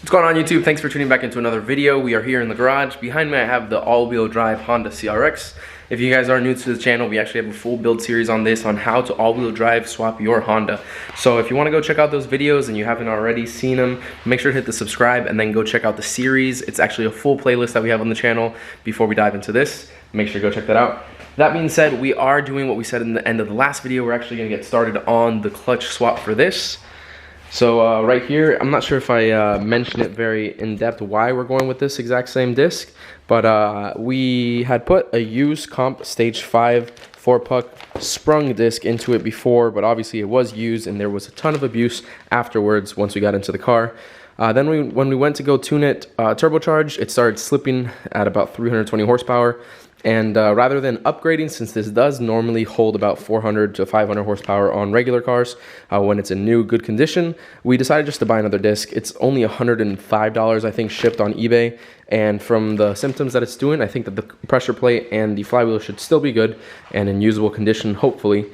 What's going on YouTube? Thanks for tuning back into another video. We are here in the garage. Behind me I have the all-wheel drive Honda CRX. If you guys are new to the channel, we actually have a full build series on this, on how to all-wheel drive swap your Honda. So if you want to go check out those videos and you haven't already seen them, make sure to hit the subscribe and then go check out the series. It's actually a full playlist that we have on the channel before we dive into this. Make sure to go check that out. That being said, we are doing what we said in the end of the last video. We're actually going to get started on the clutch swap for this. So right here, I'm not sure if I mentioned it very in depth why we're going with this exact same disc, but we had put a used comp stage 5 4-puck sprung disc into it before, but obviously it was used and there was a ton of abuse afterwards once we got into the car. Then when we went to go tune it turbocharged, it started slipping at about 320 horsepower. And rather than upgrading, since this does normally hold about 400 to 500 horsepower on regular cars when it's in new, good condition, we decided just to buy another disc. It's only $105, I think, shipped on eBay. And from the symptoms that it's doing, I think that the pressure plate and the flywheel should still be good and in usable condition, hopefully.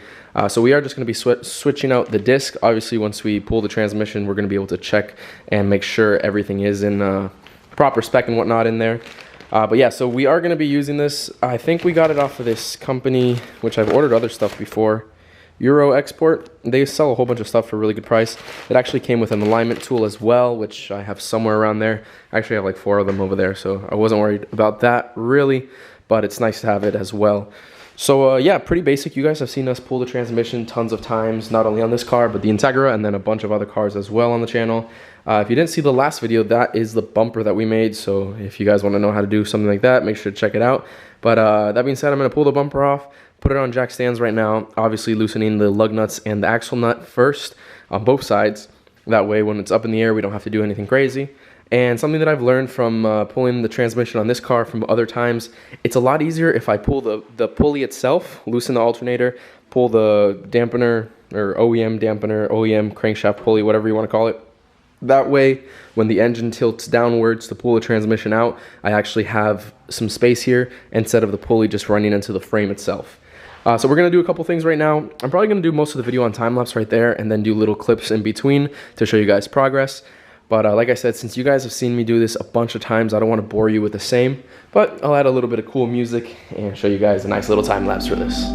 So we are just going to be switching out the disc. Obviously, once we pull the transmission, we're going to be able to check and make sure everything is in proper spec and whatnot in there. But yeah, so we are going to be using this. I think we got it off of this company, which I've ordered other stuff before, Euro Export. They sell a whole bunch of stuff for a really good price. It actually came with an alignment tool as well, which I have somewhere around there. I actually have like 4 of them over there, so I wasn't worried about that really, but it's nice to have it as well. So yeah, pretty basic. You guys have seen us pull the transmission tons of times, not only on this car, but the Integra and then a bunch of other cars as well on the channel. If you didn't see the last video, that is the bumper that we made. So if you guys want to know how to do something like that, make sure to check it out. But that being said, I'm going to pull the bumper off, put it on jack stands right now, obviously loosening the lug nuts and the axle nut first on both sides. That way, when it's up in the air, we don't have to do anything crazy. And something that I've learned from pulling the transmission on this car from other times, it's a lot easier if I pull the pulley itself, loosen the alternator, pull the dampener or OEM dampener, OEM crankshaft pulley, whatever you want to call it. That way, when the engine tilts downwards to pull the transmission out, I actually have some space here instead of the pulley just running into the frame itself. So we're going to do a couple things right now. I'm probably going to do most of the video on time-lapse right there and then do little clips in between to show you guys progress. But like I said, since you guys have seen me do this a bunch of times, I don't want to bore you with the same. But I'll add a little bit of cool music and show you guys a nice little time-lapse for this.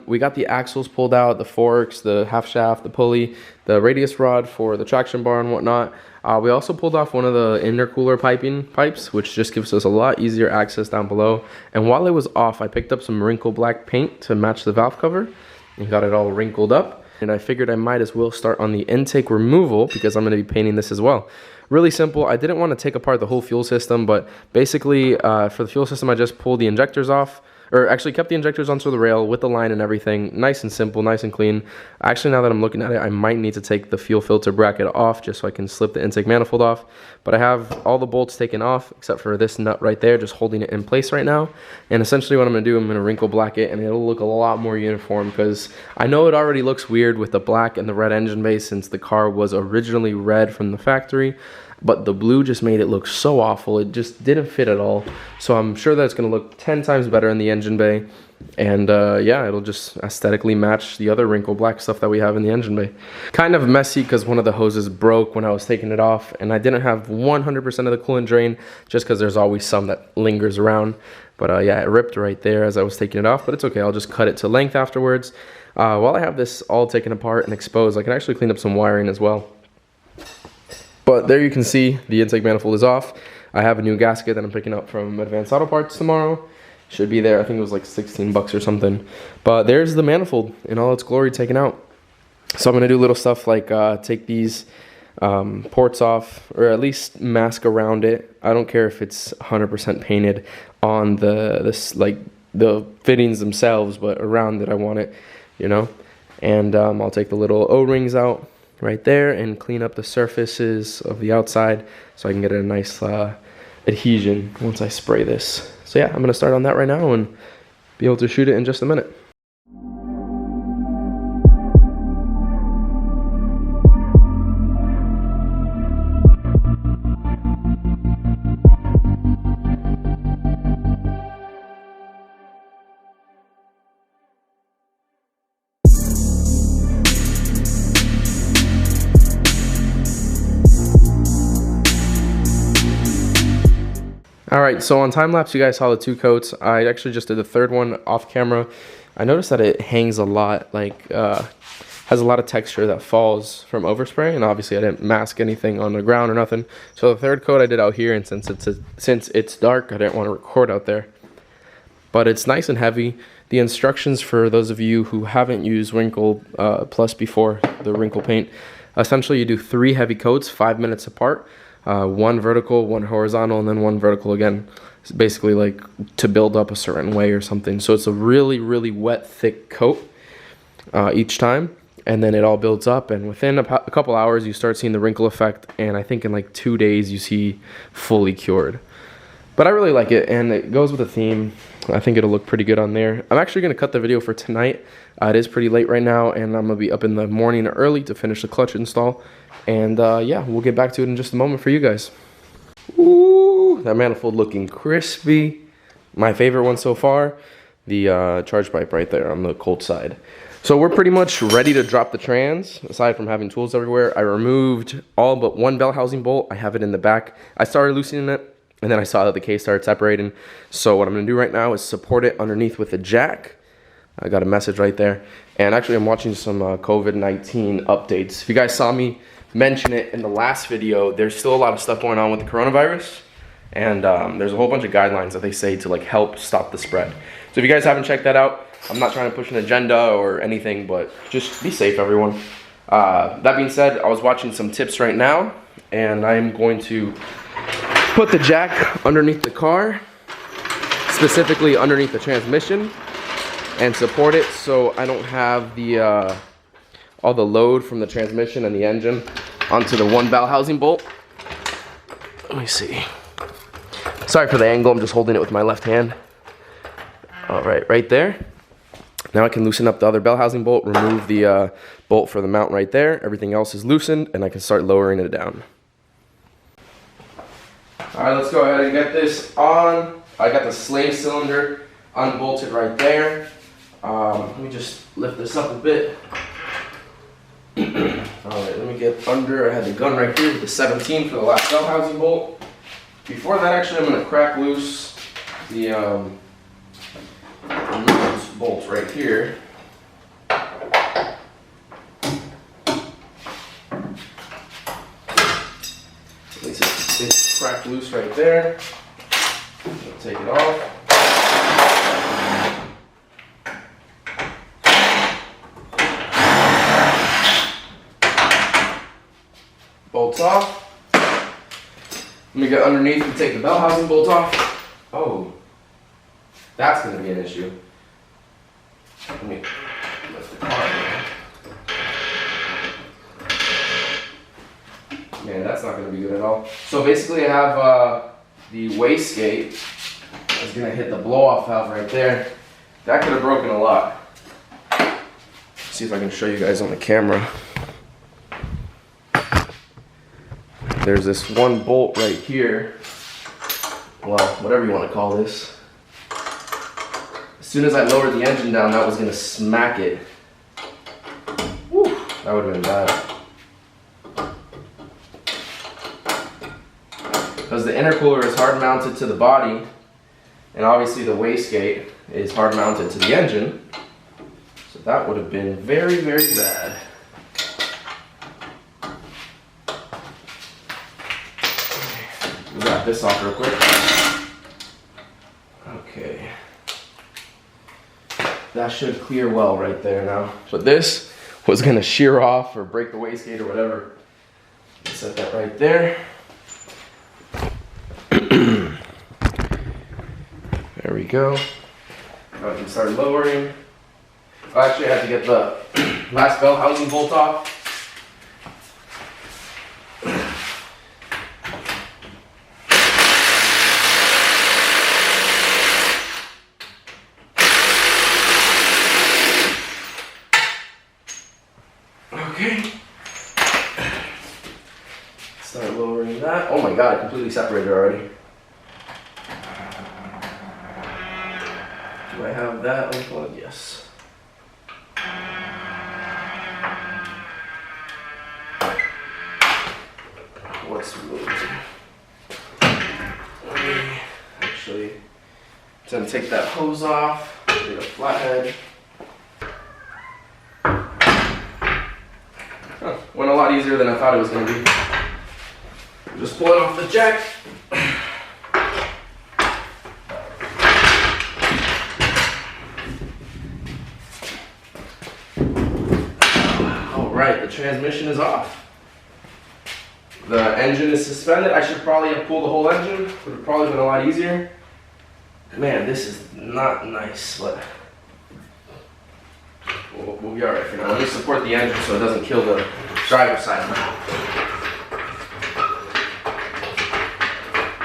We got the axles pulled out, the forks, the half shaft, the pulley, the radius rod for the traction bar and whatnot. We also pulled off one of the intercooler pipes, which just gives us a lot easier access down below. And while it was off, I picked up some wrinkle black paint to match the valve cover and got it all wrinkled up. And I figured I might as well start on the intake removal because I'm going to be painting this as well. Really simple. I didn't want to take apart the whole fuel system, but basically for the fuel system, I just pulled the injectors off. Or actually kept the injectors onto the rail with the line and everything. Nice and simple, nice and clean. Actually, now that I'm looking at it, I might need to take the fuel filter bracket off just so I can slip the intake manifold off. But I have all the bolts taken off except for this nut right there, just holding it in place right now. And essentially what I'm going to do, I'm going to wrinkle black it and it'll look a lot more uniform because I know it already looks weird with the black and the red engine base since the car was originally red from the factory. But the blue just made it look so awful. It just didn't fit at all. So I'm sure that it's going to look 10 times better in the engine bay. And yeah, it'll just aesthetically match the other wrinkle black stuff that we have in the engine bay. Kind of messy because one of the hoses broke when I was taking it off. And I didn't have 100% of the coolant drain just because there's always some that lingers around. But yeah, it ripped right there as I was taking it off. But it's okay. I'll just cut it to length afterwards. While I have this all taken apart and exposed, I can actually clean up some wiring as well. But there you can see the intake manifold is off. I have a new gasket that I'm picking up from Advanced Auto Parts tomorrow. Should be there. I think it was like 16 bucks or something. But there's the manifold in all its glory taken out. So I'm gonna do little stuff like take these ports off, or at least mask around it. I don't care if it's 100% painted on the fittings themselves, but around it I want it, you know. And I'll take the little O-rings out right there and clean up the surfaces of the outside so I can get a nice adhesion once I spray this. So yeah, I'm gonna start on that right now and be able to shoot it in just a minute. Alright, so on time lapse you guys saw the 2 coats. I actually just did the 3rd one off camera. I noticed that it hangs a lot, like has a lot of texture that falls from overspray, and obviously I didn't mask anything on the ground or nothing. So the 3rd coat I did out here, and since it's dark, I didn't want to record out there. But it's nice and heavy. The instructions for those of you who haven't used Wrinkle Plus before, the wrinkle paint, essentially you do 3 heavy coats 5 minutes apart. 1 vertical, 1 horizontal, and then 1 vertical again. It's basically like to build up a certain way or something. So it's a really, really wet, thick coat each time, and then it all builds up, and within a couple hours you start seeing the wrinkle effect, and I think in like 2 days you see fully cured. But I really like it, and it goes with the theme. I think it'll look pretty good on there. I'm actually going to cut the video for tonight. It is pretty late right now, and I'm going to be up in the morning early to finish the clutch install. And yeah, we'll get back to it in just a moment for you guys. Ooh, that manifold looking crispy. My favorite one so far, the charge pipe right there on the cold side. So we're pretty much ready to drop the trans, aside from having tools everywhere. I removed all but 1 bell housing bolt. I have it in the back. I started loosening it, and then I saw that the case started separating. So what I'm gonna do right now is support it underneath with a jack. I got a message right there. And actually I'm watching some COVID-19 updates. If you guys saw me mention it in the last video, there's still a lot of stuff going on with the coronavirus, and there's a whole bunch of guidelines that they say to like help stop the spread. So if you guys haven't checked that out, I'm not trying to push an agenda or anything, but just be safe, everyone. That being said, I was watching some tips right now, and I'm going to put the jack underneath the car, specifically underneath the transmission, and support it so I don't have the all the load from the transmission and the engine onto the 1 bell housing bolt. Let me see. Sorry for the angle, I'm just holding it with my left hand. All right there. Now I can loosen up the other bell housing bolt, remove the bolt for the mount right there. Everything else is loosened, and I can start lowering it down. All right, let's go ahead and get this on. I got the slave cylinder unbolted right there. Let me just lift this up a bit. Alright, let me get under. I had the gun right here with the 17 for the last bell housing bolt. Before that, actually, I'm going to crack loose the bolts right here. It's cracked loose right there. I'll take it off. Bolts off. Let me get underneath and take the bell housing bolt off. Oh, that's going to be an issue. Let me lift the car. Man, that's not going to be good at all. So basically I have the wastegate is going to hit the blow-off valve right there. That could have broken a lot. Let's see if I can show you guys on the camera. There's this 1 bolt right here. Well, whatever you want to call this. As soon as I lowered the engine down, that was going to smack it. Woo, that would have been bad. Because the intercooler is hard mounted to the body, and obviously the wastegate is hard mounted to the engine. So that would have been very, very bad. Wrap this off real quick. Okay. That should clear well right there now. But this was gonna shear off or break the wastegate or whatever. Set that right there. There we go. Now I can start lowering. Oh, actually, I had to get the last bell housing bolt off. Okay. Start lowering that. Oh my god, I completely separated already. Do I have that unplugged? Yes. What's moving? Actually, I'm gonna take that hose off. Get a flathead. Huh, went a lot easier than I thought it was gonna be. Just pull it off the jack. Alright, the transmission is off. The engine is suspended. I should probably have pulled the whole engine. Would have probably been a lot easier. Man, this is not nice, but we'll be alright for now. Let me support the engine so it doesn't kill the driver's side.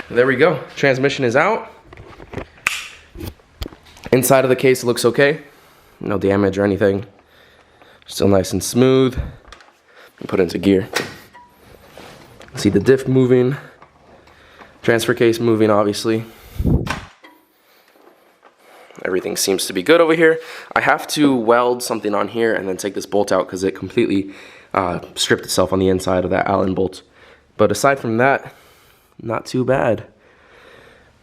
There we go. Transmission is out. Inside of the case looks okay. No damage or anything. Still nice and smooth. Put it into gear. See the diff moving. Transfer case moving, obviously. Everything seems to be good over here. I have to weld something on here and then take this bolt out because it completely stripped itself on the inside of that Allen bolt. But aside from that, not too bad.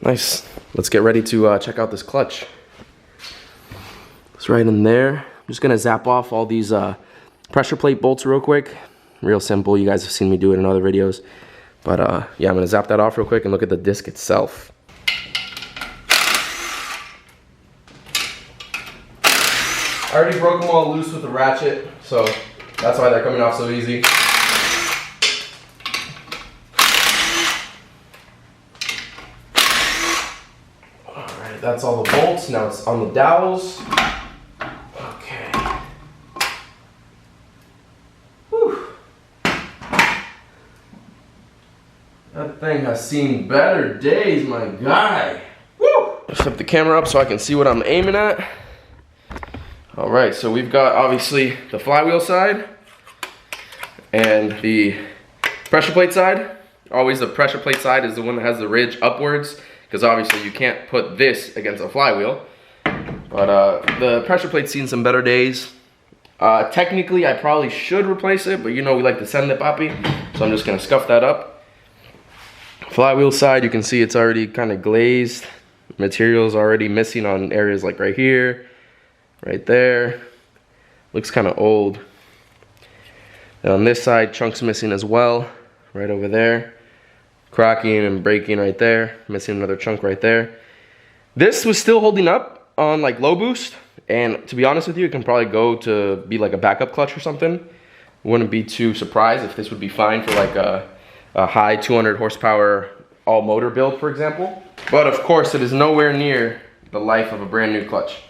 Nice. Let's get ready to check out this clutch. It's right in there. I'm just gonna zap off all these pressure plate bolts real quick. Real simple. You guys have seen me do it in other videos. But yeah, I'm gonna zap that off real quick and look at the disc itself. I already broke them all loose with the ratchet, so that's why they're coming off so easy. Alright, that's all the bolts. Now it's on the dowels. Okay. Whew. That thing has seen better days, my guy. Woo! Flip the camera up so I can see what I'm aiming at. Alright, so we've got obviously the flywheel side and the pressure plate side. Always the pressure plate side is the one that has the ridge upwards, because obviously you can't put this against a flywheel. But the pressure plate's seen some better days. Technically I probably should replace it, but you know we like to send it, papi, so I'm just gonna scuff that up. Flywheel side, you can see it's already kind of glazed. Material's already missing on areas like right here. Right there, looks kind of old. And on this side, chunks missing as well, right over there. Cracking and breaking right there, missing another chunk right there. This was still holding up on like low boost, and to be honest with you, it can probably go to be like a backup clutch or something. Wouldn't be too surprised if this would be fine for like a high 200 horsepower all motor build, for example. But of course, it is nowhere near the life of a brand new clutch.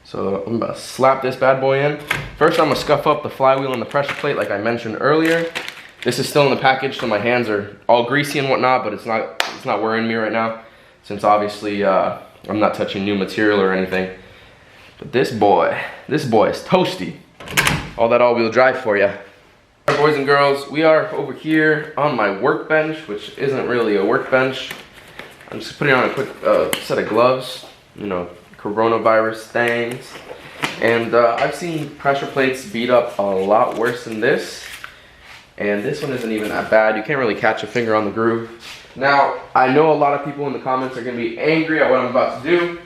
So I'm gonna slap this bad boy in. First, I'm gonna scuff up the flywheel and the pressure plate like I mentioned earlier. This is still in the package, so my hands are all greasy and whatnot, but it's not worrying me right now, since obviously I'm not touching new material or anything. But this boy is toasty. All that all-wheel drive for you. Alright, boys and girls, we are over here on my workbench, which isn't really a workbench. I'm just putting on a quick set of gloves, you know, coronavirus things. And I've seen pressure plates beat up a lot worse than this. And this one isn't even that bad. You can't really catch a finger on the groove. Now, I know a lot of people in the comments are gonna be angry at what I'm about to do.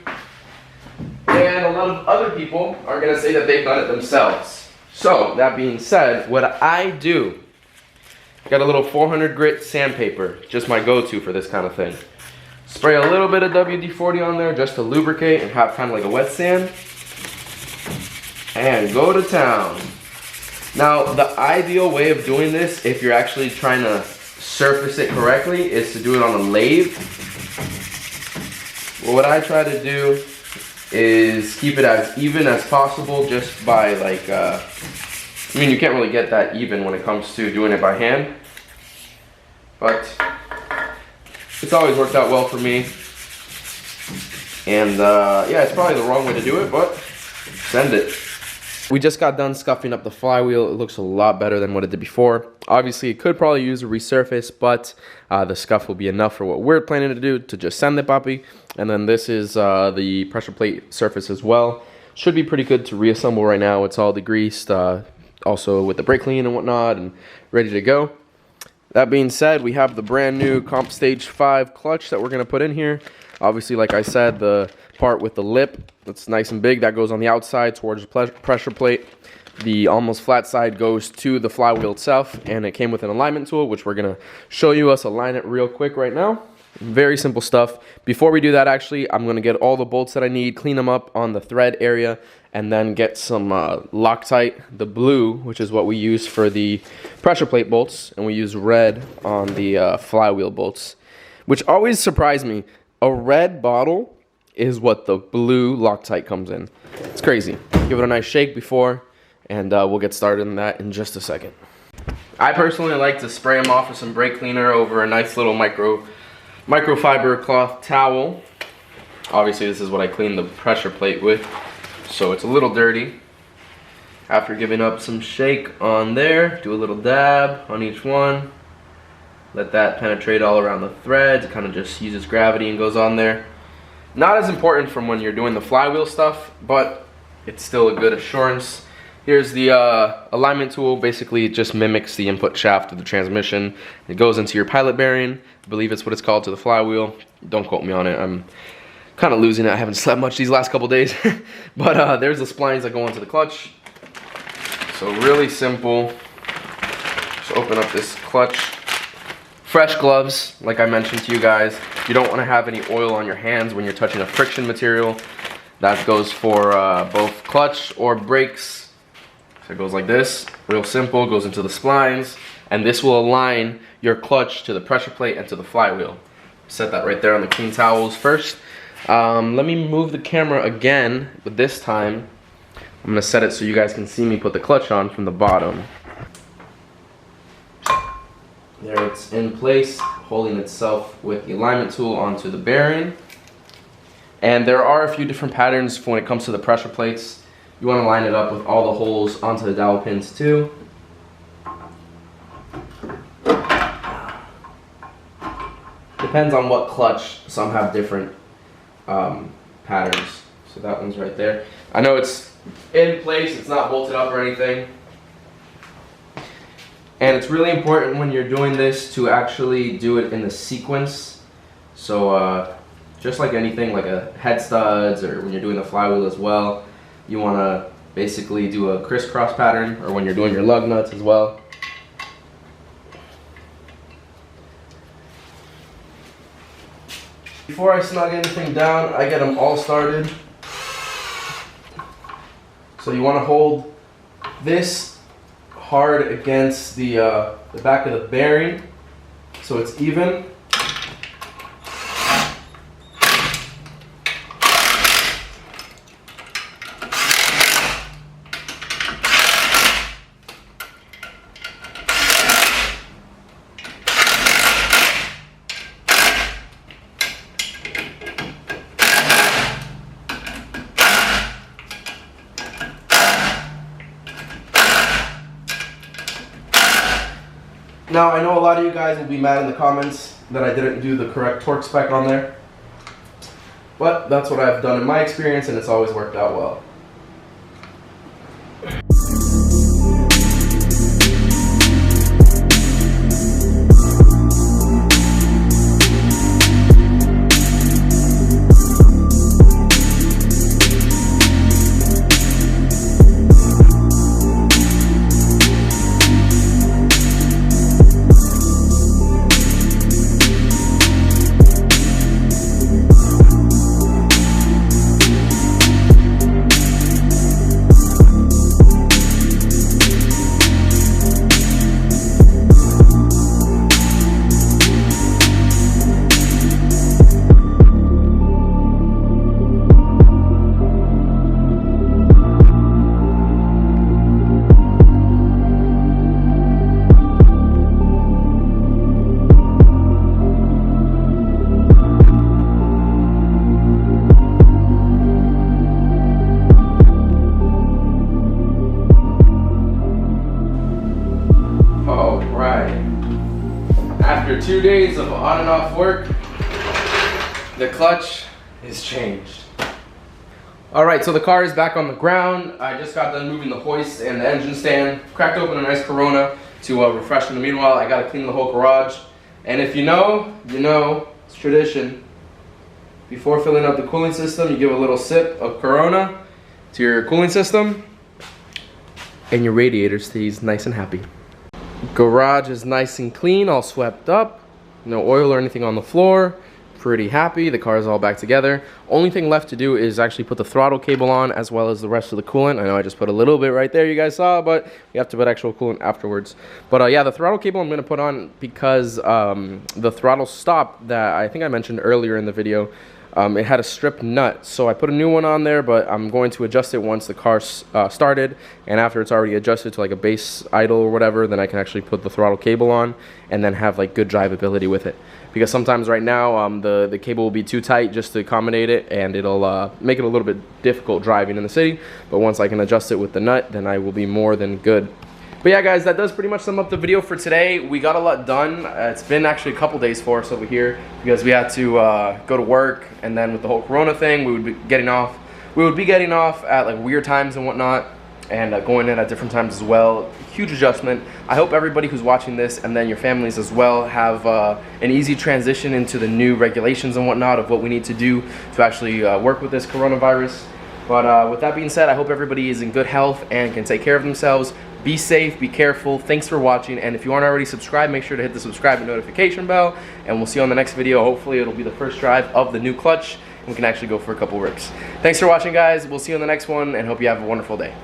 And a lot of other people are gonna say that they've done it themselves. So, that being said, what I do, got a little 400 grit sandpaper, just my go-to for this kind of thing. Spray a little bit of WD-40 on there just to lubricate and have kind of like a wet sand. And go to town. Now, the ideal way of doing this, if you're actually trying to surface it correctly, is to do it on a lathe. What I try to do is keep it as even as possible, just by like, I mean, you can't really get that even when it comes to doing it by hand, but it's always worked out well for me. And yeah, it's probably the wrong way to do it, but send it. We just got done scuffing up the flywheel. It looks a lot better than what it did before. Obviously, it could probably use a resurface, but the scuff will be enough for what we're planning to do, to just send it, papi. And then this is the pressure plate surface as well. Should be pretty good to reassemble right now. It's all degreased, also with the brake clean and whatnot, and ready to go. That being said, we have the brand new Comp Stage 5 clutch that we're going to put in here. Obviously, like I said, the part with the lip that's nice and big, that goes on the outside towards the pressure plate. The almost flat side goes to the flywheel itself, and it came with an alignment tool, which we're going to show you us align it real quick right now. Very simple stuff. Before we do that, actually, I'm going to get all the bolts that I need, clean them up on the thread area, and then get some Loctite, the blue, which is what we use for the pressure plate bolts, and we use red on the flywheel bolts, which always surprised me. A red bottle is what the blue Loctite comes in. It's crazy. Give it a nice shake before, and we'll get started on that in just a second. I personally like to spray them off with some brake cleaner over a nice little microfiber cloth towel. Obviously, this is what I clean the pressure plate with, so it's a little dirty. After giving up some shake on there, do a little dab on each one. Let that penetrate all around the threads. It kind of just uses gravity and goes on there. Not as important from when you're doing the flywheel stuff, but it's still a good assurance. Here's the alignment tool. Basically, it just mimics the input shaft of the transmission. It goes into your pilot bearing. I believe it's what it's called, to the flywheel. Don't quote me on it. I'm kind of losing it. I haven't slept much these last couple days. But there's the splines that go into the clutch. So really simple. Just open up this clutch. Fresh gloves, like I mentioned to you guys. You don't want to have any oil on your hands when you're touching a friction material. That goes for both clutch or brakes. So it goes like this, real simple, goes into the splines, and this will align your clutch to the pressure plate and to the flywheel. Set that right there on the clean towels first. Let me move the camera again, but this time I'm gonna set it so you guys can see me put the clutch on from the bottom. There it's in place, holding itself with the alignment tool onto the bearing. And there are a few different patterns when it comes to the pressure plates. You want to line it up with all the holes onto the dowel pins too. Depends on what clutch. Some have different patterns. So that one's right there. I know it's in place, it's not bolted up or anything. And it's really important when you're doing this to actually do it in the sequence. So just like anything, like a head studs, or when you're doing the flywheel as well, you want to basically do a crisscross pattern, or when you're doing your lug nuts as well. Before I snug anything down, I get them all started. So you want to hold this hard against the back of the bearing so it's even. Now, I know a lot of you guys will be mad in the comments that I didn't do the correct torque spec on there, but that's what I've done in my experience, and it's always worked out well. All right. After 2 days of on and off work, the clutch is changed. All right, so the car is back on the ground. I just got done moving the hoist and the engine stand. Cracked open a nice Corona to refresh in the meanwhile. I gotta clean the whole garage. And if you know, it's tradition. Before filling up the cooling system, you give a little sip of Corona to your cooling system, and your radiator stays nice and happy. Garage is nice and clean, all swept up. No oil or anything on the floor. Pretty happy. The car is all back together. Only thing left to do is actually put the throttle cable on as well as the rest of the coolant. I know I just put a little bit right there, you guys saw, but you have to put actual coolant afterwards. But yeah, the throttle cable I'm going to put on because the throttle stop that I think I mentioned earlier in the video, it had a stripped nut, so I put a new one on there, but I'm going to adjust it once the car started, and after it's already adjusted to like a base idle or whatever, then I can actually put the throttle cable on and then have like good drivability with it. Because sometimes right now the cable will be too tight just to accommodate it, and it'll make it a little bit difficult driving in the city, but once I can adjust it with the nut, then I will be more than good. But yeah, guys, that does pretty much sum up the video for today. We got a lot done. It's been actually a couple days for us over here because we had to go to work, and then with the whole Corona thing, we would be getting off at like weird times and whatnot, and going in at different times as well. Huge adjustment. I hope everybody who's watching this, and then your families as well, have an easy transition into the new regulations and whatnot of what we need to do to actually work with this coronavirus. But with that being said, I hope everybody is in good health and can take care of themselves. Be safe, be careful. Thanks for watching, and if you aren't already subscribed, make sure to hit the subscribe and notification bell, and we'll see you on the next video. Hopefully it'll be the first drive of the new clutch, and we can actually go for a couple rips. Thanks for watching, guys. We'll see you on the next one, and hope you have a wonderful day.